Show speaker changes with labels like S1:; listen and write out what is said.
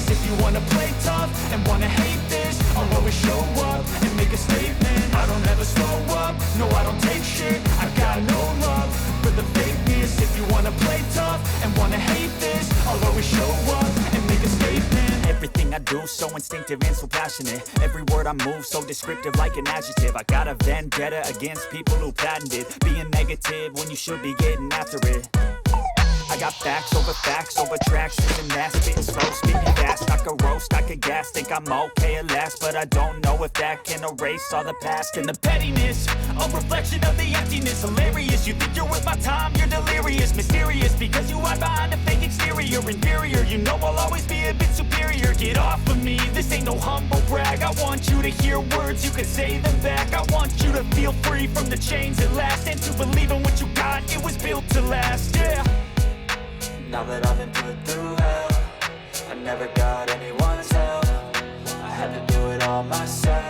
S1: this. If you wanna play tough and wanna hate this, I'll always show up and make a statement. I don't ever slow up, no I don't take shit. I got no love for the fakeness. If you wanna play tough and wanna hate this, I'll always show up and make a statement. Everything I do so instinctive and so passionate. Every word I move so descriptive like an adjective. I got a vendetta against people who patented being negative when you should be getting after it. I got facts over tracks, and that spitting slow, speaking fast. I could roast, I could gas, think I'm okay at last, but I don't know if that can erase all the past and the pettiness. A reflection of the emptiness, hilarious. You think you're worth my time, you're delirious, mysterious, because you hide behind a fake exterior. Inferior, you know I'll always be a bit superior. Get off of me, this ain't no humble brag. I want you to hear words, you can say them back. I want you to feel free from the chains at last, and to believe in what you got, it was built to last, yeah. Now that I've been put through hell, I never got anyone's help. I had to do it all myself.